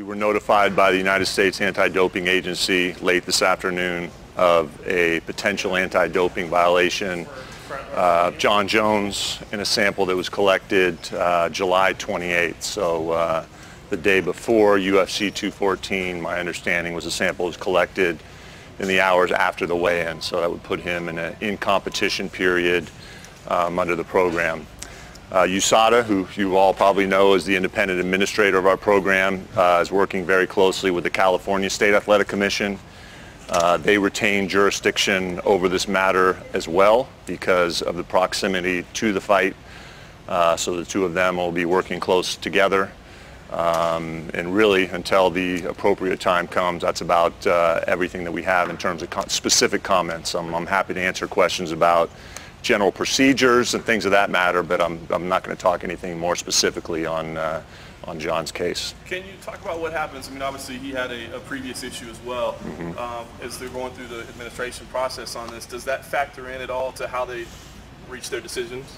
were notified by the United States Anti-Doping Agency late this afternoon of a potential anti-doping violation of John Jones in a sample that was collected July 28th. So the day before UFC 214, my understanding was the sample was collected in the hours after the weigh-in. So that would put him in an in-competition period under the program. USADA, who you all probably know is the independent administrator of our program, is working very closely with the California State Athletic Commission. They retain jurisdiction over this matter as well because of the proximity to the fight. So the two of them will be working close together. And really, until the appropriate time comes, that's about everything that we have in terms of specific comments. I'm happy to answer questions about general procedures and things of that matter, but I'm not going to talk anything more specifically on John's case. Can you talk about what happens? I mean, obviously he had a previous issue as well. As they're going through the administration process on this, does that factor in at all to how they reach their decisions?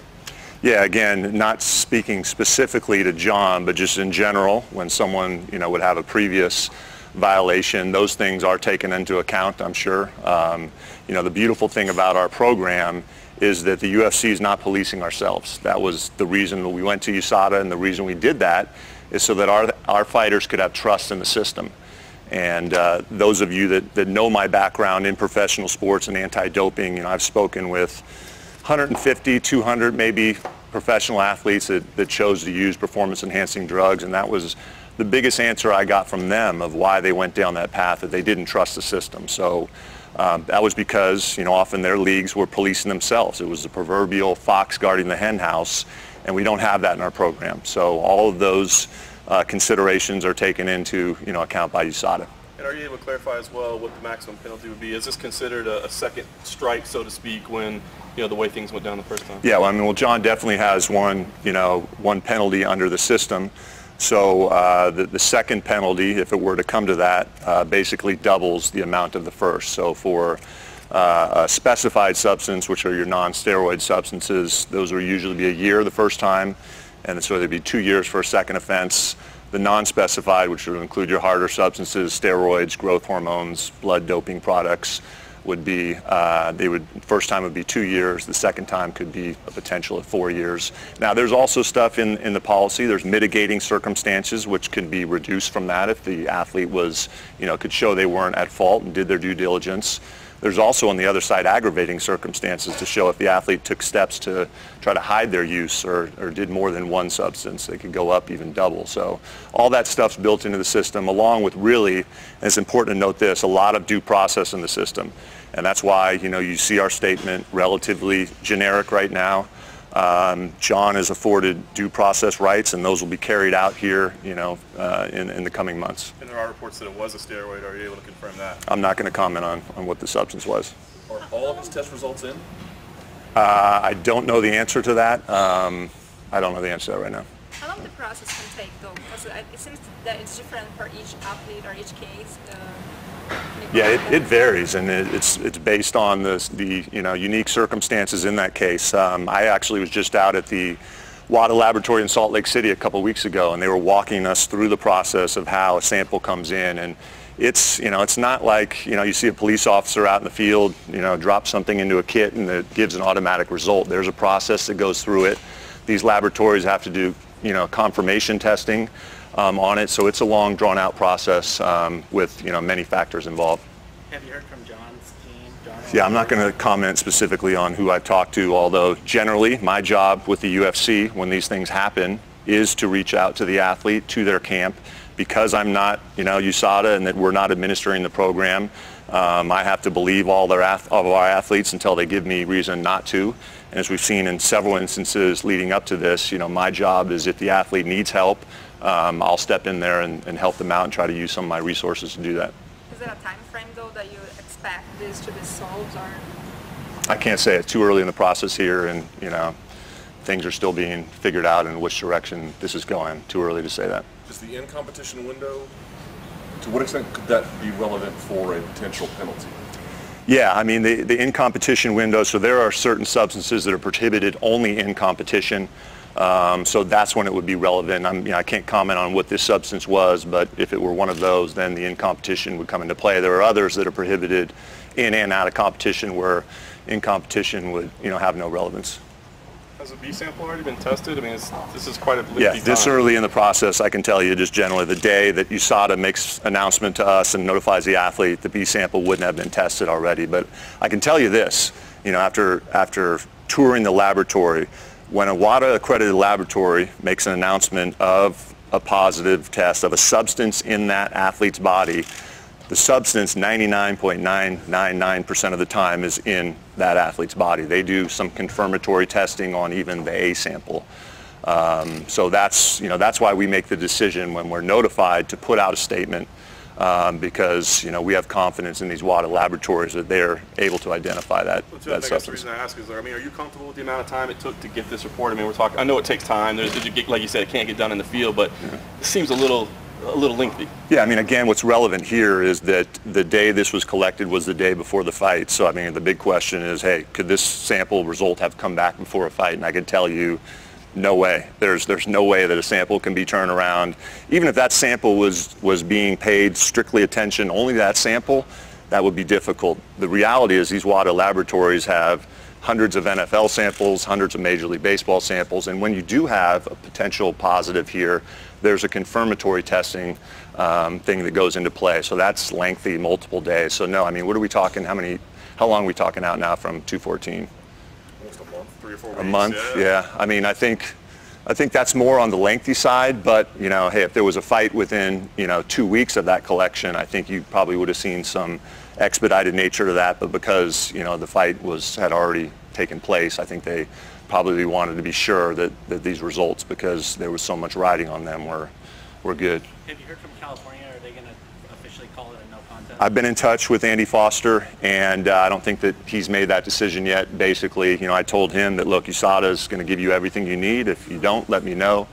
Yeah, again, not speaking specifically to John, but just in general, when someone would have a previous violation, those things are taken into account, I'm sure. The beautiful thing about our program is that the UFC is not policing ourselves. That was the reason that we went to USADA, and the reason we did that is so that our fighters could have trust in the system. And those of you that know my background in professional sports and anti-doping, I've spoken with 150, 200 maybe professional athletes that chose to use performance-enhancing drugs, and that was the biggest answer I got from them of why they went down that path, that they didn't trust the system. So that was because, often their leagues were policing themselves. It was the proverbial fox guarding the hen house, and we don't have that in our program. So all of those considerations are taken into account by USADA. And are you able to clarify as well what the maximum penalty would be? Is this considered a second strike, so to speak, when the way things went down the first time? Yeah, well, John definitely has one penalty under the system. So the second penalty, if it were to come to that, basically doubles the amount of the first. So for a specified substance, which are your non-steroid substances, those will usually be a year the first time, and so there'd be 2 years for a second offense. The non-specified, which would include your harder substances, steroids, growth hormones, blood doping products, would be, first time would be 2 years, the second time could be a potential of 4 years. Now there's also stuff in the policy, there's mitigating circumstances which can be reduced from that if the athlete was, could show they weren't at fault and did their due diligence. There's also on the other side aggravating circumstances to show if the athlete took steps to try to hide their use or did more than one substance, they could go up even double. So all that stuff's built into the system, along with really, and it's important to note this, a lot of due process in the system. And that's why you see our statement relatively generic right now. John is afforded due process rights, and those will be carried out here, in the coming months. And there are reports that it was a steroid. Are you able to confirm that? I'm not going to comment on what the substance was. Are all of his test results in? I don't know the answer to that. I don't know the answer to that right now. How long the process can take, though? Because it seems that it's different for each athlete or each case. Yeah, it varies, and it's based on the unique circumstances in that case. I actually was just out at the WADA laboratory in Salt Lake City a couple weeks ago, and they were walking us through the process of how a sample comes in. And it's not like you see a police officer out in the field drop something into a kit and it gives an automatic result. There's a process that goes through it. These laboratories have to do confirmation testing on it, so it's a long, drawn-out process with many factors involved. Have you heard from John's team? Yeah, I'm not going to comment specifically on who I've talked to, although generally my job with the UFC when these things happen is to reach out to the athlete, to their camp. Because I'm not USADA and that we're not administering the program, I have to believe all of our athletes until they give me reason not to. And as we've seen in several instances leading up to this, my job is if the athlete needs help, I'll step in there and help them out and try to use some of my resources to do that. Is there a time frame, though, that you expect this to be solved? Or? I can't say. It's too early in the process here, and things are still being figured out in which direction this is going. Too early to say that. Is the in-competition window, to what extent could that be relevant for a potential penalty? Yeah, I mean, the in-competition window, so there are certain substances that are prohibited only in competition. So that's when it would be relevant. I can't comment on what this substance was, but if it were one of those, then the in competition would come into play. There are others that are prohibited in and out of competition where in competition would have no relevance. Has a B sample already been tested? I mean, this is quite a lengthy Yeah, this time. early in the process, I can tell you just generally the day that USADA makes announcement to us and notifies the athlete, the B sample wouldn't have been tested already. But I can tell you this, after touring the laboratory, when a WADA accredited laboratory makes an announcement of a positive test of a substance in that athlete's body, the substance 99.999% of the time is in that athlete's body. They do some confirmatory testing on even the A sample. So that's why we make the decision when we're notified to put out a statement, because we have confidence in these WADA laboratories that they're able to identify that I substance. guess the reason I ask is, are you comfortable with the amount of time it took to get this report? I mean, I know it takes time. Like you said, it can't get done in the field, but it seems a little lengthy. Yeah, I mean, again, what's relevant here is that the day this was collected was the day before the fight. So, I mean, the big question is, hey, could this sample result have come back before a fight? And I can tell you, no way. There's no way that a sample can be turned around. Even if that sample was being paid strictly attention only to that sample, that would be difficult. The reality is these WADA laboratories have hundreds of NFL samples, hundreds of Major League Baseball samples, and when you do have a potential positive here, there's a confirmatory testing thing that goes into play. So that's lengthy, multiple days. So no, I mean, what are we talking, how long are we talking out now from 214? Almost a month, 3 or 4 weeks. A month, yeah. I mean, I think that's more on the lengthy side, but hey, if there was a fight within 2 weeks of that collection, I think you probably would have seen some expedited nature to that. But because the fight had already taken place, I think they probably wanted to be sure that these results, because there was so much riding on them, were good. Have you heard from California? Are they going to officially call it a no contest? I've been in touch with Andy Foster, and I don't think that he's made that decision yet. Basically, I told him that, look, USADA is going to give you everything you need. If you don't, let me know,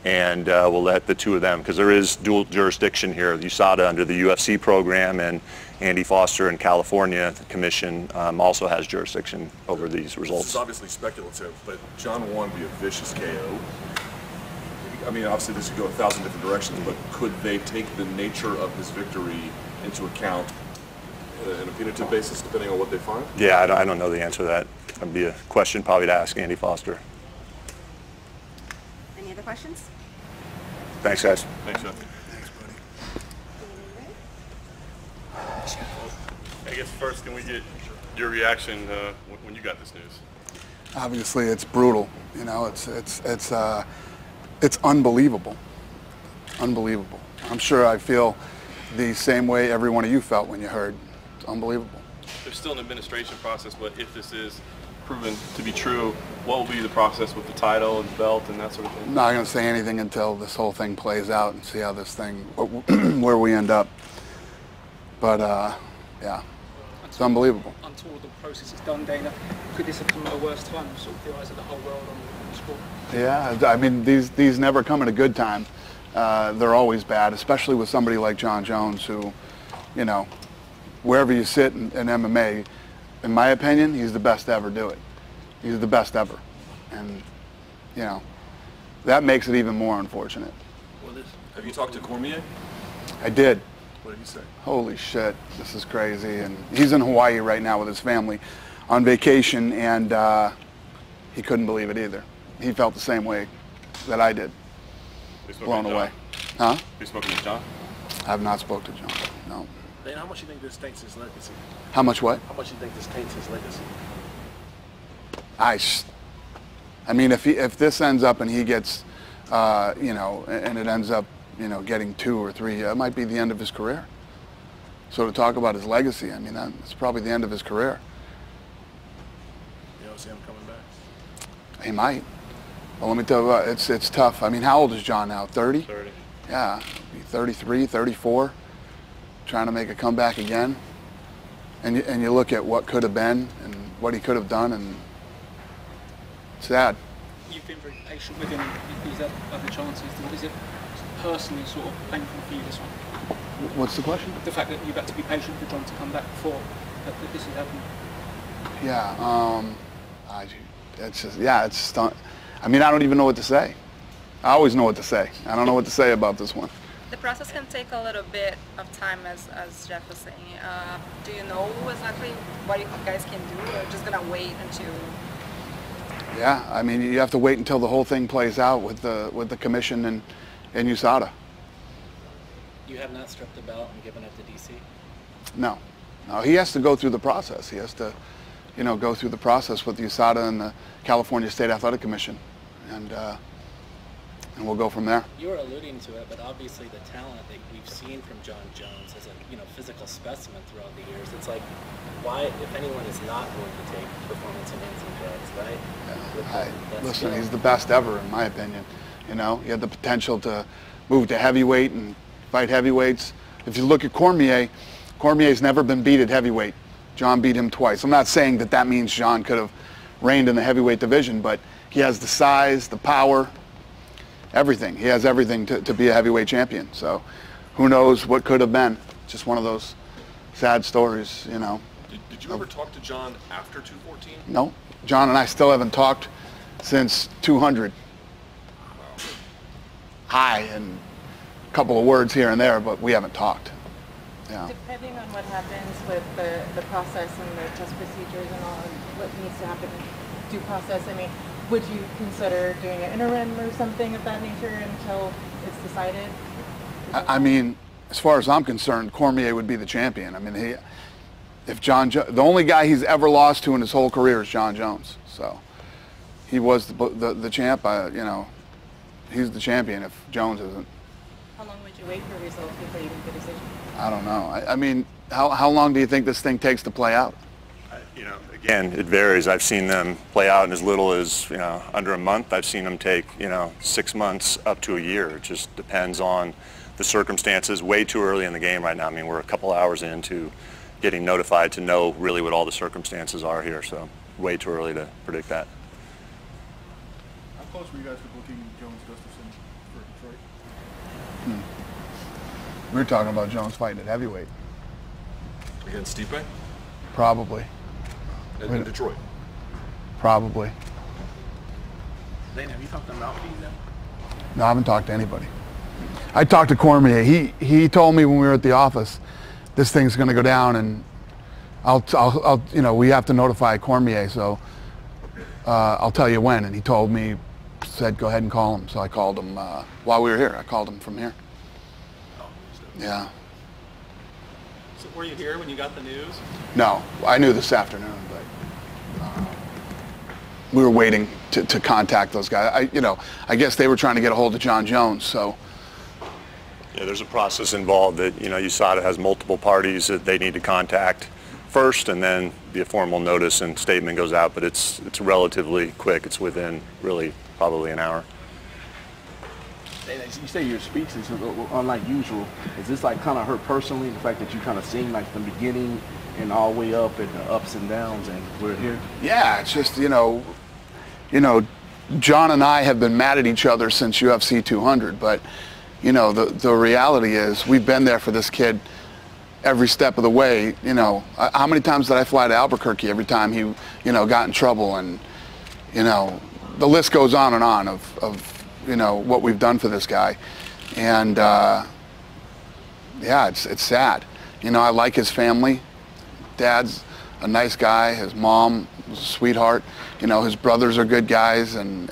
and we'll let the two of them, because there is dual jurisdiction here. USADA under the UFC program, and Andy Foster in California, the commission, also has jurisdiction over these results. This is obviously speculative, but John won via vicious KO. I mean, obviously this could go 1,000 different directions, but could they take the nature of his victory into account on a punitive basis, depending on what they find? Yeah, I don't know the answer to that. That'd be a question probably to ask Andy Foster. Any other questions? Thanks, guys. Thanks, Jeff. I guess first, can we get your reaction when you got this news? Obviously, it's brutal. It's unbelievable. Unbelievable. I'm sure I feel the same way every one of you felt when you heard. It's unbelievable. There's still an administration process, but if this is proven to be true, what will be the process with the title and the belt and that sort of thing? I'm not going to say anything until this whole thing plays out and see how this thing, where we end up. But, yeah, it's unbelievable. Until the process is done, Dana, could this have come at a worse time, sort of the eyes of the whole world on the sport? Yeah, I mean, these never come at a good time. They're always bad, especially with somebody like John Jones, who, wherever you sit in MMA, in my opinion, he's the best to ever do it. He's the best ever. And, that makes it even more unfortunate. Have you talked to Cormier? I did. What did he say? Holy shit, this is crazy. And he's in Hawaii right now with his family on vacation, and he couldn't believe it either. He felt the same way that I did. Blown away. Huh? You spoken to John? I have not spoke to John, no. Then how much do you think this taints his legacy? How much what? How much do you think this taints his legacy? I mean, if this ends up and he gets, and it ends up, getting 2 or 3, it might be the end of his career. So to talk about his legacy, I mean, that's probably the end of his career. You don't see him coming back? He might. Well, let me tell you, it's tough. I mean, how old is John now? 30? 30. Yeah, 33, 34, trying to make a comeback again. And you look at what could have been and what he could have done, and it's sad. You've been very patient with him. Is that other chances? Is it personally sort of painful for you, this one? What's the question? The fact that you've had to be patient for John to come back before that this has happened. Yeah, it's just, I mean, I don't even know what to say. I always know what to say. I don't know what to say about this one. The process can take a little bit of time, as Jeff was saying. Do you know exactly what you guys can do, or just gonna wait until? Yeah, I mean, you have to wait until the whole thing plays out with the commission and USADA. You have not stripped the belt and given it to DC? No, no, he has to go through the process. He has to, you know, go through the process with USADA and the California State Athletic Commission, and we'll go from there. You were alluding to it, but obviously the talent that we've seen from Jon Jones as a physical specimen throughout the years. It's like, why, if anyone is not going to take performance-enhancing drugs, right? Yeah, listen, he's the best ever, in my opinion. You know, he had the potential to move to heavyweight and fight heavyweights. If you look at Cormier's never been beat at heavyweight. Jon beat him twice. I'm not saying that that means Jon could have reigned in the heavyweight division, but he has the size, the power, everything. He has everything to be a heavyweight champion. So who knows what could have been. Just one of those sad stories, you know. Did you ever talk to Jon after 214? No. Jon and I still haven't talked since 200. Hi, and a couple of words here and there, but we haven't talked. Yeah. Depending on what happens with the process and the test procedures and all, and what needs to happen in due process, I mean, would you consider doing an interim or something of that nature until it's decided? I mean, as far as I'm concerned, Cormier would be the champion. I mean, the only guy he's ever lost to in his whole career is Jon Jones. So he was the champ. You know, he's the champion if Jones isn't. How long would you wait for results before you make a decision? I don't know. I mean, how long do you think this thing takes to play out? You know, again, it varies. I've seen them play out in as little as, you know, under a month. I've seen them take, you know, 6 months up to a year. It just depends on the circumstances. Way too early in the game right now. I mean, we're a couple hours into getting notified to know really what all the circumstances are here. So way too early to predict that. How close were you guys to booking Jones-Gustafsson for Detroit? We were talking about Jones fighting at heavyweight. Against Stipe? Probably. In Detroit? Probably. Dana, have you talked to Malfi yet? No, I haven't talked to anybody. I talked to Cormier. He told me when we were at the office, this thing's going to go down, and I'll you know, we have to notify Cormier, so I'll tell you when. And he told me, said go ahead and call him. So I called him while we were here. I called him from here. Yeah. So were you here when you got the news? No, I knew this afternoon, but we were waiting to contact those guys. I guess they were trying to get a hold of Jon Jones, so. Yeah, there's a process involved that, you know, USADA has multiple parties that they need to contact first, and then the formal notice and statement goes out, but it's relatively quick. It's within really probably an hour. Dana, you say your speech is unlike usual. Is this like kind of hurt personally, the fact that you kind of seen like the beginning and all the way up and the ups and downs, and we're here? Yeah, it's just, you know, Jon and I have been mad at each other since UFC 200, but, you know, the reality is we've been there for this kid every step of the way. You know, how many times did I fly to Albuquerque every time he, you know, got in trouble? And, you know, the list goes on and on of you know, what we've done for this guy. And, yeah, it's sad. You know, I like his family. Dad's a nice guy. His mom was a sweetheart. You know, his brothers are good guys. And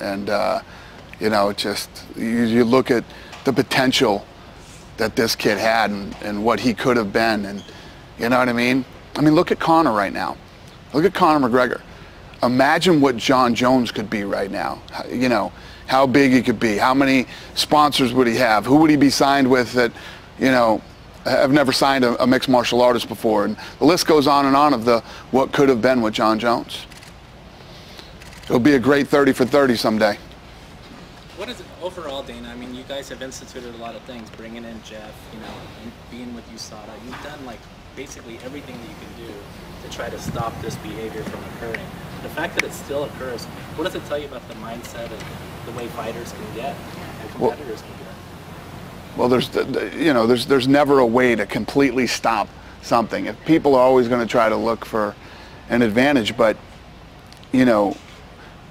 you know, just, you look at the potential that this kid had and what he could have been. And, you know what I mean? I mean, look at Conor right now. Look at Conor McGregor. Imagine what Jon Jones could be right now. You know, how big he could be. How many sponsors would he have? Who would he be signed with that, you know, have never signed a mixed martial artist before? And the list goes on and on of what could have been with Jon Jones. It'll be a great 30 for 30 someday. What is it overall, Dana? I mean, you guys have instituted a lot of things, bringing in Jeff, you know, and being with USADA. You've done like basically everything that you can do to try to stop this behavior from occurring. The fact that it still occurs, what does it tell you about the mindset and the way fighters can get and competitors can get? Well, there's never a way to completely stop something. If people are always going to try to look for an advantage, but, you know,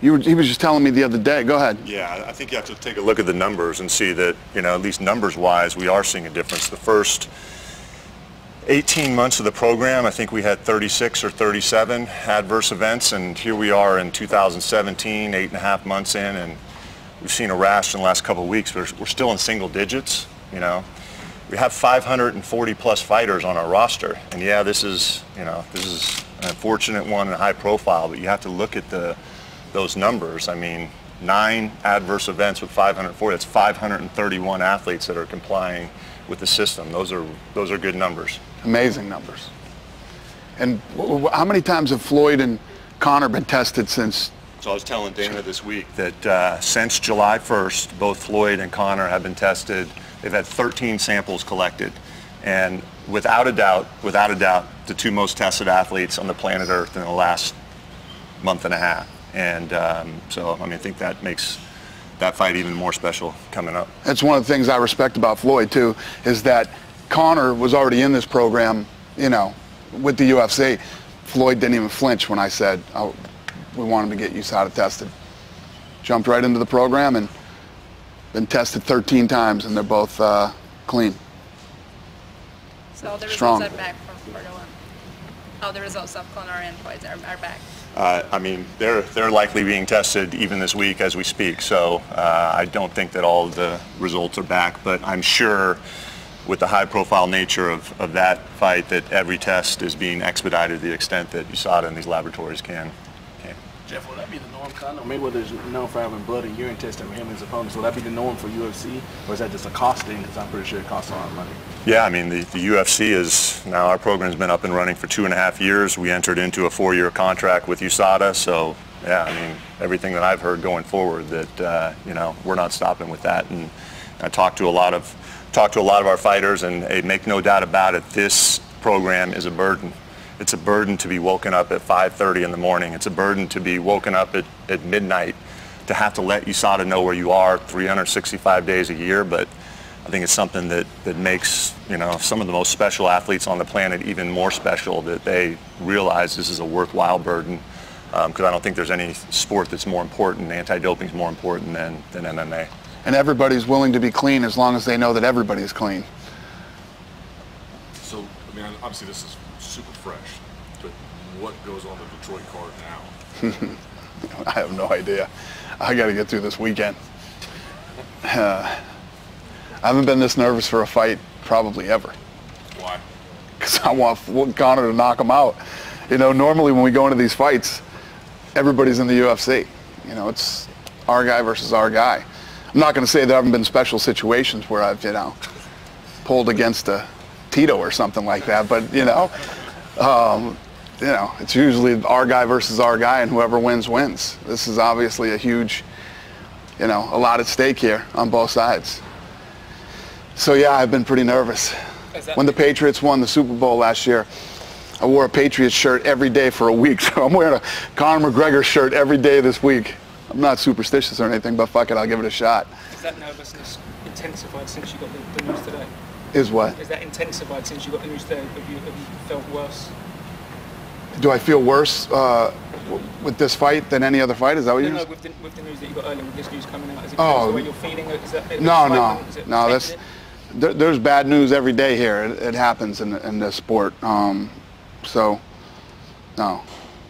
He was just telling me the other day. Go ahead. Yeah, I think you have to take a look at the numbers and see that, at least numbers-wise, we are seeing a difference. The first 18 months of the program, I think we had 36 or 37 adverse events, and here we are in 2017, 8.5 months in, and we've seen a rash in the last couple of weeks. We're still in single digits, We have 540 plus fighters on our roster, and yeah, this is an unfortunate one and high profile, but you have to look at those numbers. I mean, 9 adverse events with 540. That's 531 athletes that are complying with the system. Those are good numbers. Amazing numbers. And how many times have Floyd and Connor been tested since? So I was telling Dana this week that since July 1st, both Floyd and Connor have been tested. They've had 13 samples collected, and without a doubt, the 2 most tested athletes on the planet Earth in the last month and a half. And so, I think that makes that fight even more special coming up. That's one of the things I respect about Floyd, too, is that Connor was already in this program, with the UFC. Floyd didn't even flinch when I said, we want him to get USADA tested. Jumped right into the program and been tested 13 times, and they're both clean. So the Strong. results are back from quarter 1. All the results of Connor and Floyd are back. They're likely being tested even this week as we speak. So I don't think that all of the results are back, but I'm sure with the high-profile nature of that fight that every test is being expedited to the extent that USADA and these laboratories can. Jeff, will that be the norm? I know Mayweather's known for having blood and urine testing for him and his opponents. Will that be the norm for UFC, or is that just a cost thing? Because I'm pretty sure it costs a lot of money. Yeah, the UFC is, now our program's been up and running for 2.5 years. We entered into a 4-year contract with USADA, so yeah, everything that I've heard going forward that, we're not stopping with that. And I talked to a lot of our fighters, and hey, make no doubt about it, this program is a burden. It's a burden to be woken up at 5:30 in the morning. It's a burden to be woken up at midnight, to have to let USADA know where you are 365 days a year. But I think it's something that makes some of the most special athletes on the planet even more special, that they realize this is a worthwhile burden. Because I don't think there's any sport that's more important, anti-doping is more important than MMA. And everybody's willing to be clean as long as they know that everybody's clean. So, obviously this is super fresh, but what goes on the Detroit card now? I have no idea. I got to get through this weekend. I haven't been this nervous for a fight probably ever. Why? Because I want Connor to knock him out. Normally when we go into these fights, everybody's in the UFC. It's our guy versus our guy. I'm not going to say there haven't been special situations where I've, pulled against a Tito or something like that, but it's usually our guy versus our guy, and whoever wins wins. This is obviously a huge, a lot at stake here on both sides. So yeah, I've been pretty nervous. When the Patriots won the Super Bowl last year, I wore a Patriots shirt every day for a week, so I'm wearing a Conor McGregor shirt every day this week. I'm not superstitious or anything, but fuck it, I'll give it a shot. Is that nervousness intensified since you got the news today? Is what? Is that intensified since you got the news today? Have you felt worse? Do I feel worse with this fight than any other fight? Is that what you? No, with the news that you got earlier, with this news coming out, is it the way you're feeling? Is that no. There's bad news every day here. It happens in this sport. So, no,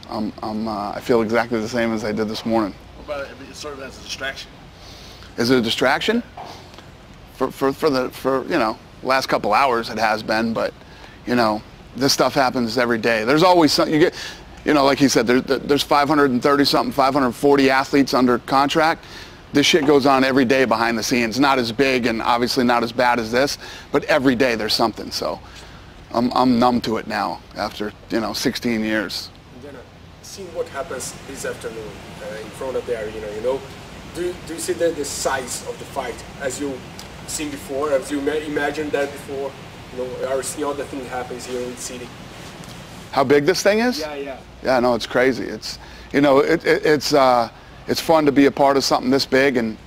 I feel exactly the same as I did this morning. What about it serves as a distraction? Is it a distraction? For last couple hours it has been, but this stuff happens every day. There's always something you get. Like he said, there's 530 something, 540 athletes under contract. This shit goes on every day behind the scenes. Not as big and obviously not as bad as this, but every day there's something. So I'm numb to it now after 16 years. Then seeing what happens this afternoon in front of the arena, do you see the size of the fight as you seen before, as you imagined that before? Or seeing all the things happens here in the city. How big this thing is? Yeah. Yeah, no, it's crazy. It's it's fun to be a part of something this big and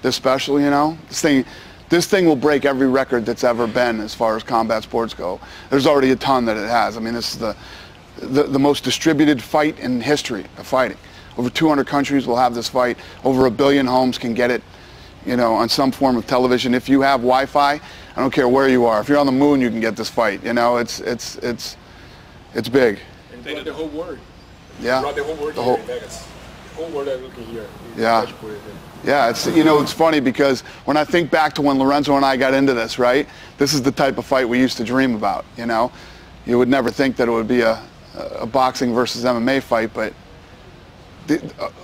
this special. This thing will break every record that's ever been as far as combat sports go. There's already a ton that it has. This is the most distributed fight in history of fighting. Over 200 countries will have this fight. Over 1 billion homes can get it, you know, on some form of television. If you have Wi-Fi, I don't care where you are. If you're on the moon, you can get this fight. You know, it's big. And brought the whole world. Yeah. Brought the whole world here in Vegas. The whole world are looking here. Yeah. Yeah, it's, you know, it's funny because when I think back to when Lorenzo and I got into this, right? This is the type of fight we used to dream about, you know? You would never think that it would be a boxing versus MMA fight, but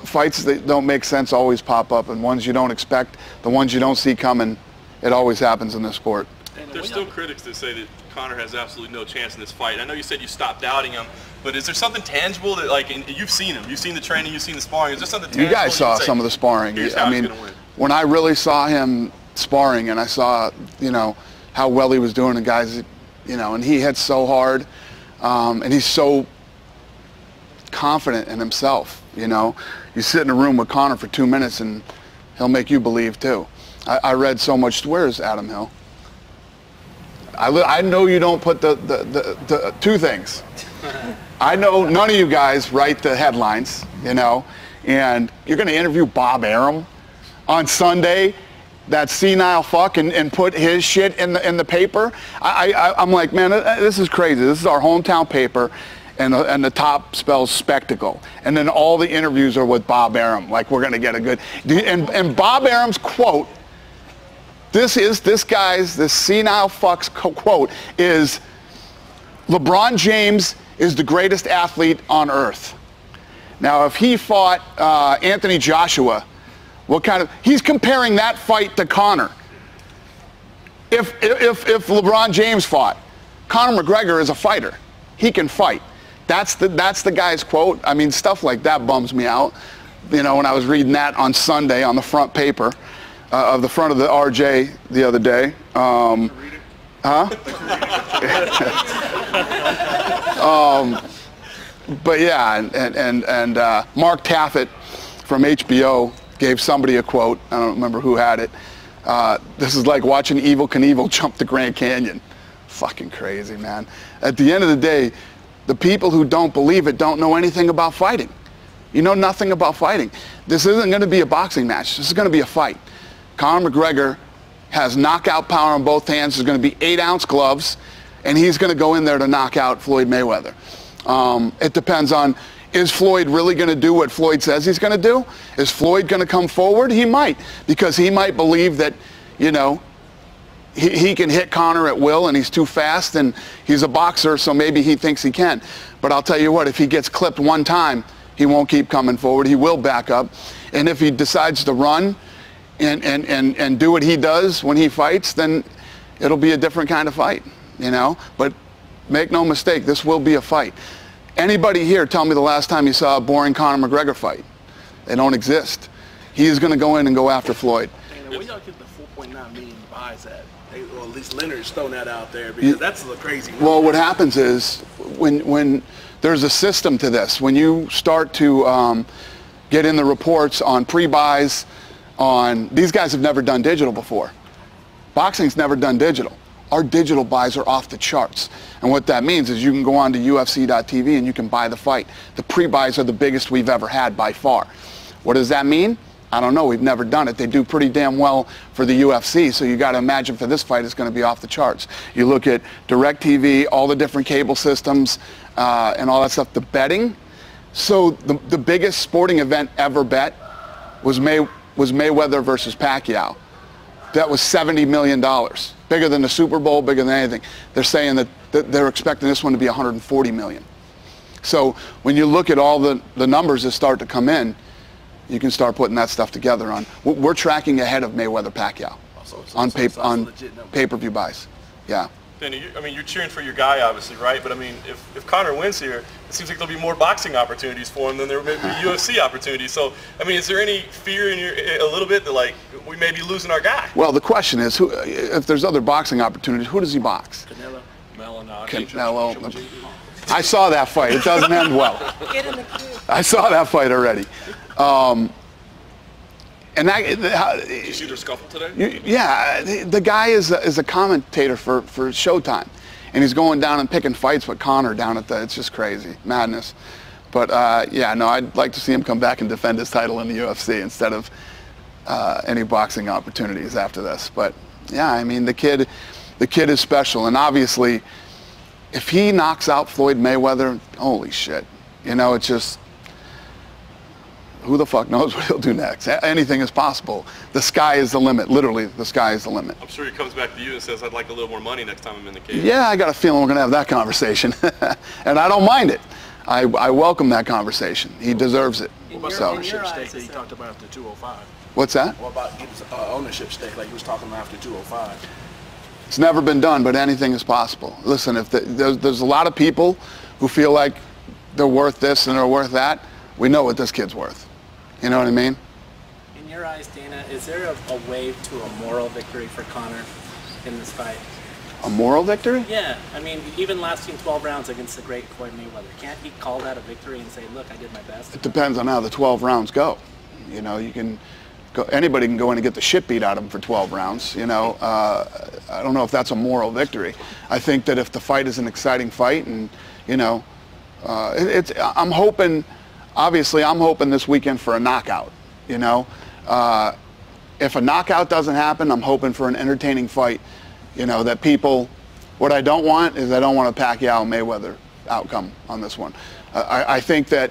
fights that don't make sense always pop up, and ones you don't expect, the ones you don't see coming, it always happens in this sport. There's still critics that say that Conor has absolutely no chance in this fight. I know you said you stopped doubting him, but is there something tangible that, like, you've seen him, you've seen the training, you've seen the sparring, is there something tangible? You guys saw some of the sparring. I mean, when I really saw him sparring and I saw, you know, how well he was doing, the guys, you know, and he hit so hard, and he's so confident in himself, you know. You sit in a room with Conor for 2 minutes and he'll make you believe too. I read so much. Where's Adam Hill? I know you don't put the two things. I know none of you guys write the headlines, you know, and you're going to interview Bob Arum on Sunday, that senile fuck, and put his shit in the paper. I'm like, man, this is crazy. This is our hometown paper, and the top spells spectacle, and then all the interviews are with Bob Arum. Like, we're going to get a good, and Bob Arum's quote. This senile fuck's quote is, LeBron James is the greatest athlete on earth. Now, if he fought Anthony Joshua, he's comparing that fight to Conor. If LeBron James fought, Conor McGregor is a fighter. He can fight. That's the guy's quote. I mean, stuff like that bums me out. You know, when I was reading that on Sunday on the front paper, of the front of the RJ the other day. But yeah, and Mark Taffet from HBO gave somebody a quote. I don't remember who had it. This is like watching Evel Knievel jump the Grand Canyon. Fucking crazy, man. At the end of the day, the people who don't believe it don't know anything about fighting. You know nothing about fighting. This isn't going to be a boxing match. This is going to be a fight. Conor McGregor has knockout power on both hands. There's going to be 8-ounce gloves, and he's going to go in there to knock out Floyd Mayweather. It depends on, is Floyd really going to do what Floyd says he's going to do? Is Floyd going to come forward? He might, because he might believe that, you know, he can hit Conor at will, and he's too fast, and he's a boxer, so maybe he thinks he can. But I'll tell you what, if he gets clipped one time, he won't keep coming forward. He will back up. And if he decides to run and do what he does when he fights, then it'll be a different kind of fight, you know. But make no mistake, this will be a fight. Anybody here tell me the last time you saw a boring Conor McGregor fight? They don't exist. He is going to go in and go after Floyd. And where y'all get the 4.9 million buys at? Or at least Leonard's thrown that out there, because that's a crazy number. Well, what happens is when there's a system to this, when you start to get in the reports on pre-buys, these guys have never done digital before. Boxing's never done digital. Our digital buys are off the charts. And what that means is you can go on to UFC.tv and you can buy the fight. The pre-buys are the biggest we've ever had by far. What does that mean? I don't know. We've never done it. They do pretty damn well for the UFC, so you got to imagine for this fight it's going to be off the charts. You look at DirecTV, all the different cable systems, and all that stuff. The betting. So the biggest sporting event ever bet was Mayweather versus Pacquiao. That was $70 million. Bigger than the Super Bowl, bigger than anything. They're saying that they're expecting this one to be $140 million. So when you look at all the numbers that start to come in, you can start putting that stuff together on. We're tracking ahead of Mayweather Pacquiao on pay-per-view buys. Yeah. Danny, I mean, you're cheering for your guy, obviously, right? But I mean, if Conor wins here, it seems like there'll be more boxing opportunities for him than there may be UFC opportunities. So, I mean, is there any fear in a little bit that, like, we may be losing our guy? Well, the question is, if there's other boxing opportunities, who does he box? Canelo. I saw that fight. It doesn't end well. Get in the queue. I saw that fight already. And Did you see their scuffle today? Yeah, the guy is a commentator for Showtime, and he's going down and picking fights with Conor down at it's just crazy, madness. But yeah, no, I'd like to see him come back and defend his title in the UFC instead of any boxing opportunities after this. But yeah, I mean, the kid is special, and obviously, if he knocks out Floyd Mayweather, holy shit, you know, it's just, who the fuck knows what he'll do next? Anything is possible. The sky is the limit. Literally, the sky is the limit. I'm sure he comes back to you and says, "I'd like a little more money next time I'm in the cage." Yeah, I got a feeling we're gonna have that conversation, and I don't mind it. I welcome that conversation. He deserves it. What about the ownership stake that he talked about after 205? What's that? What about his ownership stake, like he was talking about after 205? It's never been done, but anything is possible. Listen, if there's a lot of people who feel like they're worth this and they're worth that, we know what this kid's worth. You know what I mean? In your eyes, Dana, is there a way to a moral victory for Conor in this fight? A moral victory? Yeah, I mean, even lasting 12 rounds against the great Floyd Mayweather, can't he call that a victory and say, look, I did my best? It depends on how the 12 rounds go. You know, you can go, anybody can go in and get the shit beat out of him for 12 rounds. You know, I don't know if that's a moral victory. I think that if the fight is an exciting fight, and you know, I'm hoping, obviously, I'm hoping this weekend for a knockout. You know, if a knockout doesn't happen, I'm hoping for an entertaining fight. You know, that people, what I don't want is I don't want a Pacquiao-Mayweather outcome on this one. I think that,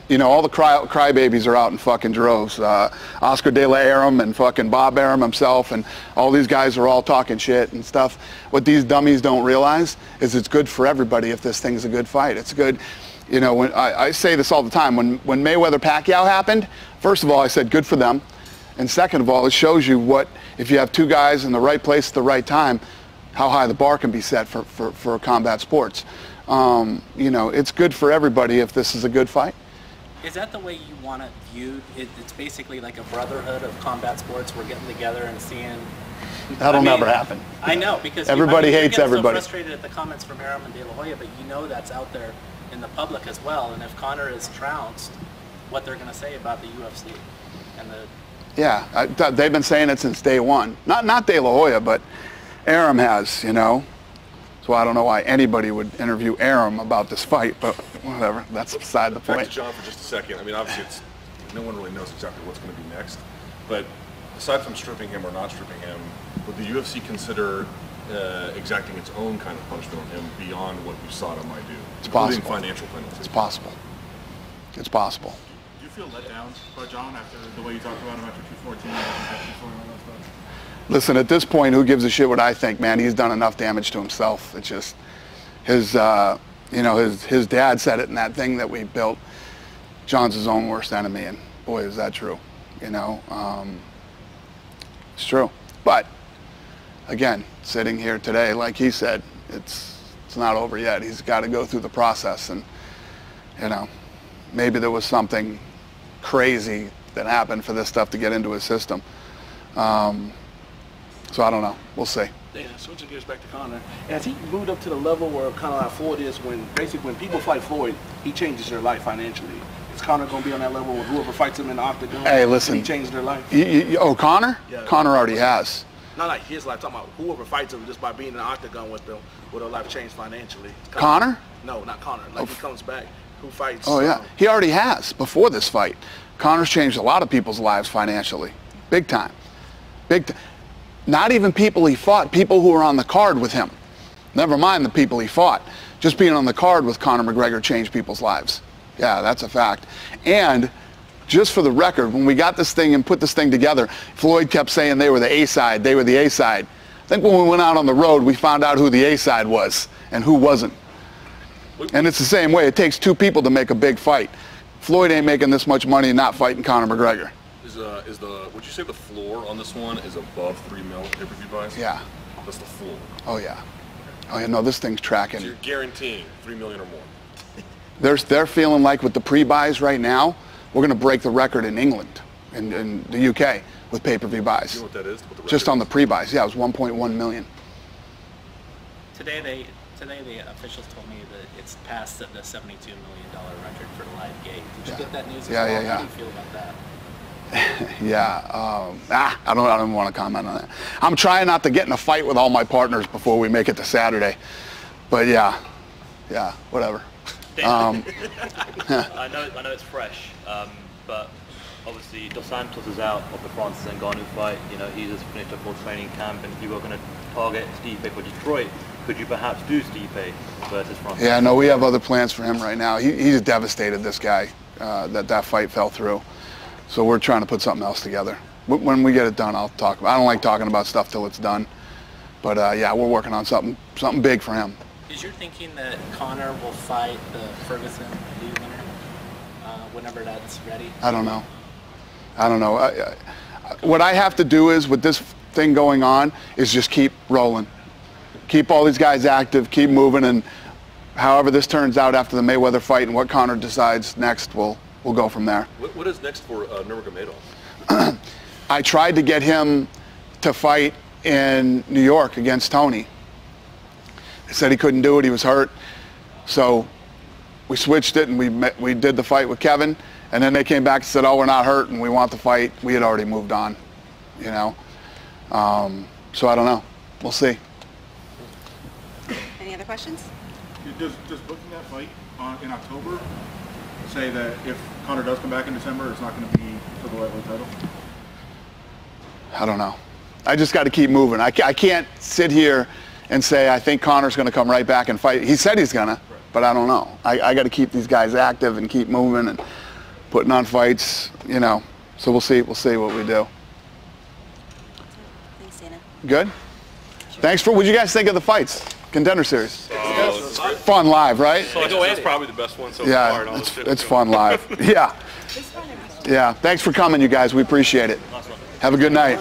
you know, all the crybabies are out in fucking droves. Oscar De La Aram and fucking Bob Arum himself, and all these guys are all talking shit and stuff. What these dummies don't realize is it's good for everybody if this thing's a good fight. It's good, you know, when I say this all the time, when Mayweather-Pacquiao happened, first of all, I said good for them. And second of all, it shows you what, if you have two guys in the right place at the right time, how high the bar can be set for combat sports. You know, it's good for everybody if this is a good fight. Is that the way you want it viewed? It's basically like a brotherhood of combat sports. We're getting together and seeing. That'll never happen. I know, because everybody hates everybody. So frustrated at the comments from Arum and De La Hoya, but you know that's out there in the public as well. And if Conor is trounced, what they're going to say about the UFC and the. Yeah, they've been saying it since day one. Not De La Hoya, but Arum has, you know. So I don't know why anybody would interview Arum about this fight, but whatever. That's beside the point. Back to John for just a second. I mean, obviously, no one really knows exactly what's going to be next. But aside from stripping him or not stripping him, would the UFC consider exacting its own kind of punishment on him beyond what USADA might do, including financial penalties? It's possible. It's possible. Do you feel let down by John after the way you talked about him after 214 and after all that stuff? Listen, at this point, who gives a shit what I think, man? He's done enough damage to himself. It's just his, you know, his dad said it in that thing that we built. John's his own worst enemy, and boy, is that true. You know, it's true. But again, sitting here today, like he said, it's not over yet. He's got to go through the process, and you know, maybe there was something crazy that happened for this stuff to get into his system. So I don't know. We'll see. Yeah, switching gears back to Conor. Has he moved up to the level where kind of like Floyd is, when basically when people fight Floyd, he changes their life financially? Is Conor going to be on that level with whoever fights him in the octagon? Hey, listen. He changes their life? Oh, Conor? Yeah. Conor already has. Not like his life. Talking about whoever fights him just by being in the octagon with them, will their life change financially? Conor? No, not Conor. Like he comes back. Who fights? Oh, yeah. He already has before this fight. Conor's changed a lot of people's lives financially. Big time. Big time. Not even people he fought, people who were on the card with him. Never mind the people he fought. Just being on the card with Conor McGregor changed people's lives. Yeah, that's a fact. And just for the record, when we got this thing and put this thing together, Floyd kept saying they were the A-side, they were the A-side. I think when we went out on the road, we found out who the A-side was and who wasn't. And it's the same way. It takes two people to make a big fight. Floyd ain't making this much money not fighting Conor McGregor. Would you say the floor on this one is above 3 mil pay-per-view buys? Yeah. That's the floor. Oh yeah. Oh yeah. No, this thing's tracking. So you're guaranteeing 3 million or more. They're feeling like with the pre-buys right now, we're going to break the record in England, in the UK, with pay-per-view buys. You know what that is? Just on the pre-buys. Yeah, it was 1.1 million. Today the officials told me that it's past the $72 million record for the live gate. Did you get that news as well? Yeah. How do you feel about that? Yeah, I don't want to comment on that. I'm trying not to get in a fight with all my partners before we make it to Saturday. But yeah, whatever. I know it's fresh, but obviously Dos Santos is out of the Francis Ngannou fight. You know, he just finished a full training camp, and if you were going to target Stipe for Detroit, could you perhaps do Stipe versus Francis? Yeah, no, we have other plans for him right now. He's devastated, this guy, that fight fell through. So we're trying to put something else together. When we get it done, I'll talk about it. I don't like talking about stuff till it's done. But yeah, we're working on something big for him. Is your thinking that Conor will fight the Ferguson Lee winner whenever that's ready? I don't know. What I have to do is, with this thing going on, is just keep rolling. Keep all these guys active, keep moving, and however this turns out after the Mayweather fight and what Conor decides next, we'll go from there. What is next for Nurmagomedov? I tried to get him to fight in New York against Tony. He said he couldn't do it, he was hurt. So we switched it, and we did the fight with Kevin, and then they came back and said, oh, we're not hurt and we want the fight. We had already moved on, you know. So I don't know. We'll see. Any other questions? Does booking that fight in October say that if Conor does come back in December, it's not going to be for the lightweight title? I don't know. I just got to keep moving. I can't sit here and say I think Conor's going to come right back and fight. He said he's going to, but I don't know. I got to keep these guys active and keep moving and putting on fights, you know. So we'll see what we do. Thanks, Dana. Good? Thanks for, what'd you guys think of the fights? Contender Series. Fun live, right? That's probably the best one so far. Yeah, it's fun live. Yeah. Yeah, thanks for coming, you guys. We appreciate it. Have a good night.